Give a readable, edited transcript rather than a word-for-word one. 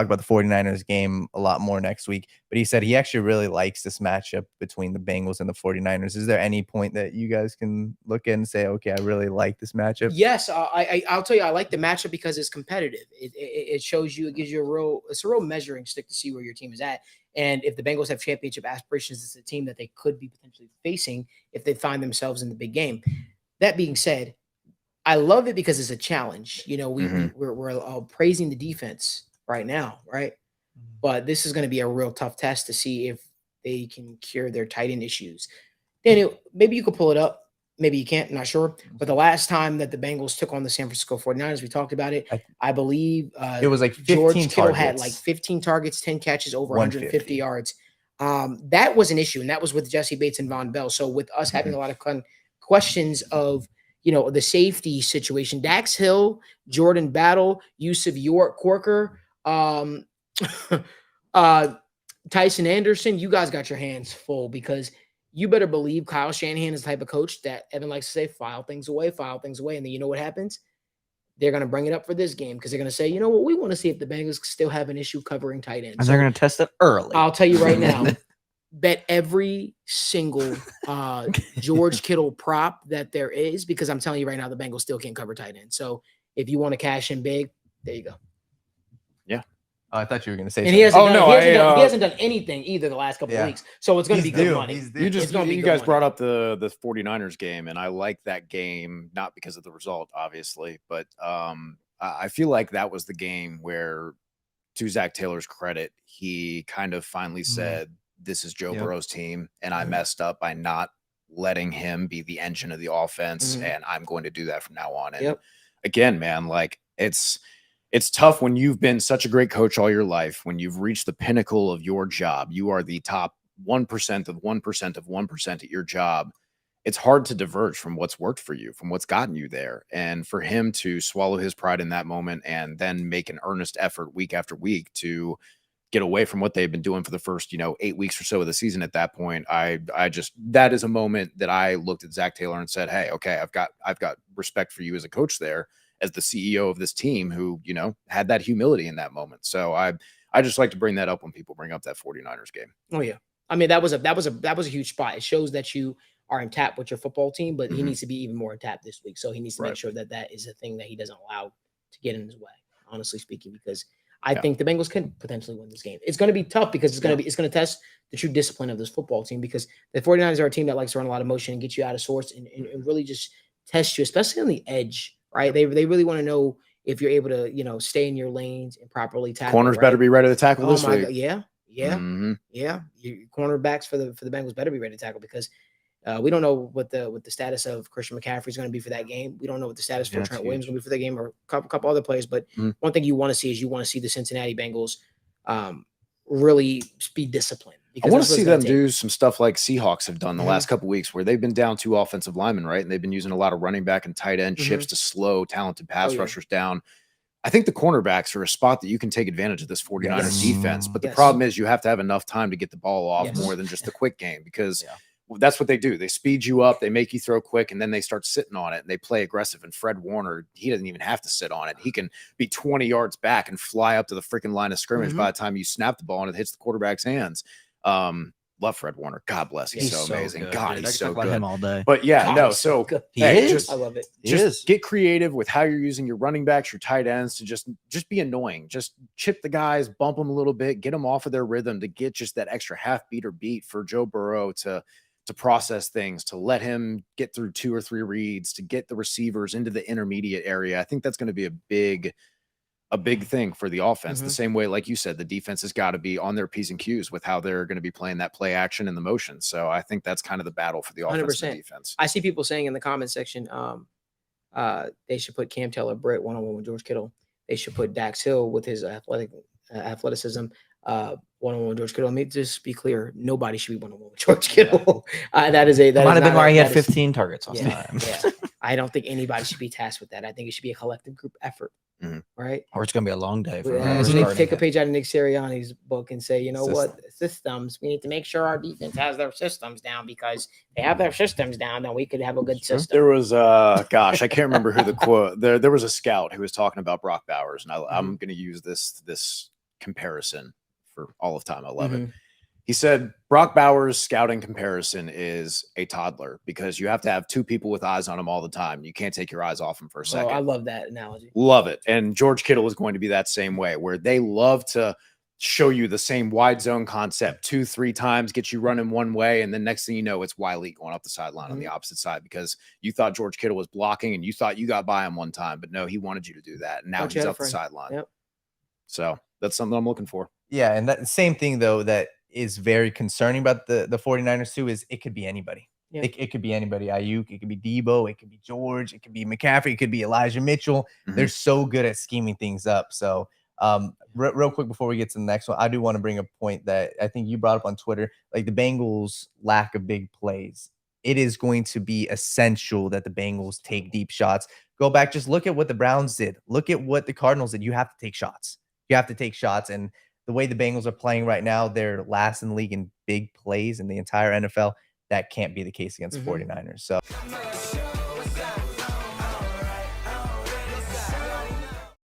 talk about the 49ers game a lot more next week, but he said he actually really likes this matchup between the Bengals and the 49ers. Is there any point that you guys can look at and say, okay, I really like this matchup? Yes, I'll tell you, I like the matchup because it's competitive. It shows you, it gives you a real measuring stick to see where your team is at. And if the Bengals have championship aspirations, it's a team that they could be potentially facing if they find themselves in the big game. That being said, I love it because it's a challenge. You know, we're praising the defense right now, right? But this is going to be a real tough test to see if they can cure their tight end issues. Daniel, maybe you could pull it up. Maybe you can't. I'm not sure. But the last time that the Bengals took on the San Francisco 49ers, we talked about it. I believe it was like 15 George Kittle targets. had like 15 targets, 10 catches, over 150 yards. That was an issue, and that was with Jesse Bates and Von Bell. So with us having a lot of questions of, you know, the safety situation, Dax Hill, Jordan Battle, Yusuf York Corker, Tyson Anderson, you guys got your hands full because you better believe Kyle Shanahan is the type of coach that Evan likes to say, file things away. And then you know what happens? They're going to bring it up for this game because they're going to say, you know what, we want to see if the Bengals still have an issue covering tight ends. And they're going to test it early. I'll tell you right now, bet every single George Kittle prop that there is, because I'm telling you right now, the Bengals still can't cover tight ends. So if you want to cash in big, there you go. Yeah. I thought you were going to say and something. He hasn't done anything either the last couple of weeks. So it's going to be good money. You guys brought up the 49ers game, and I like that game, not because of the result, obviously, but I feel like that was the game where, to Zach Taylor's credit, he kind of finally said, this is Joe Burrow's team, and I messed up by not letting him be the engine of the offense, and I'm going to do that from now on. And again, man, like it's tough when you've been such a great coach all your life, when you've reached the pinnacle of your job. You are the top 1% of 1% of 1% at your job. It's hard to diverge from what's worked for you, from what's gotten you there. And for him to swallow his pride in that moment and then make an earnest effort week after week to get away from what they've been doing for the first, 8 weeks or so of the season at that point, that is a moment that I looked at Zach Taylor and said, hey, okay, I've got respect for you as a coach there, as the CEO of this team who, had that humility in that moment. So I just like to bring that up when people bring up that 49ers game. Oh yeah. I mean, that was a huge spot. It shows that you are intact with your football team, but he needs to be even more intact this week. So he needs to make sure that is a thing that he doesn't allow to get in his way, honestly speaking, because I think the Bengals can potentially win this game. It's going to be tough because it's going to test the true discipline of this football team, because the 49ers are a team that likes to run a lot of motion and get you out of sorts and really just test you, especially on the edge. Right. They really want to know if you're able to, stay in your lanes and properly tackle. Corners better be ready to tackle this week. God. Yeah. Your cornerbacks for the Bengals better be ready to tackle, because we don't know what the status of Christian McCaffrey is going to be for that game. We don't know what the status for Trent Williams is going to be for that game, or a couple other players. But one thing you want to see is the Cincinnati Bengals really be disciplined. I want to see them do some stuff like Seahawks have done the last couple of weeks, where they've been down 2 offensive linemen, right? And they've been using a lot of running back and tight end chips to slow talented pass rushers down. I think the cornerbacks are a spot that you can take advantage of this 49ers defense. But the problem is you have to have enough time to get the ball off more than just the quick game, because that's what they do. They speed you up, they make you throw quick, and then they start sitting on it and they play aggressive. And Fred Warner, he doesn't even have to sit on it. He can be 20 yards back and fly up to the freaking line of scrimmage by the time you snap the ball and it hits the quarterback's hands. Love Fred Warner. God bless. He's so amazing. Good, God, dude. he's so about good. him all day. But so I love it. Just get creative with how you're using your running backs, your tight ends, to just be annoying. Just chip the guys, bump them a little bit, get them off of their rhythm, to get just that extra half beat or beat for Joe Burrow to process things, to let him get through 2 or 3 reads, to get the receivers into the intermediate area. I think that's going to be a big thing for the offense. The same way, like you said, the defense has got to be on their P's and Q's with how they're going to be playing that play action and the motion. So I think that's kind of the battle for the offense and the defense. I see people saying in the comment section, they should put Cam Taylor Britt one-on-one with George Kittle. They should put Dax Hill with his athleticism one-on-one with George Kittle. Let me just be clear: nobody should be one-on-one with George Kittle. That might have been why he had 15 targets last time. I don't think anybody should be tasked with that. I think it should be a collective group effort. Right? Or it's going to be a long day. Take a page out of Nick Sirianni's book and say, systems. We need to make sure our defense has their systems down, because if they have their systems down, then we could have a good system. There was, I can't remember who the quote. There was a scout who was talking about Brock Bowers, and I'm going to use this comparison for all of time. I love it. He said Brock Bowers' scouting comparison is a toddler because you have to have two people with eyes on him all the time. You can't take your eyes off him for a second. I love that analogy. Love it. And George Kittle is going to be that same way, where they love to show you the same wide zone concept 2-3 times, get you running one way, and then next thing you know, it's Wiley going up the sideline on the opposite side because you thought George Kittle was blocking and you thought you got by him one time, but no, he wanted you to do that. And now he's up the sideline. Yep. So that's something I'm looking for. Yeah, and that same thing though that is very concerning about the 49ers too is it could be anybody. Yeah. It could be anybody. Ayuk, it could be Debo, it could be George, it could be McCaffrey, it could be Elijah Mitchell. They're so good at scheming things up. So real quick before we get to the next one, I do want to bring a point that I think you brought up on Twitter, like the Bengals' lack of big plays. It is going to be essential that the Bengals take deep shots. Go back, just look at what the Browns did. Look at what the Cardinals did. You have to take shots. You have to take shots. And the way the Bengals are playing right now, they're last in the league in big plays in the entire NFL. That can't be the case against 49ers. So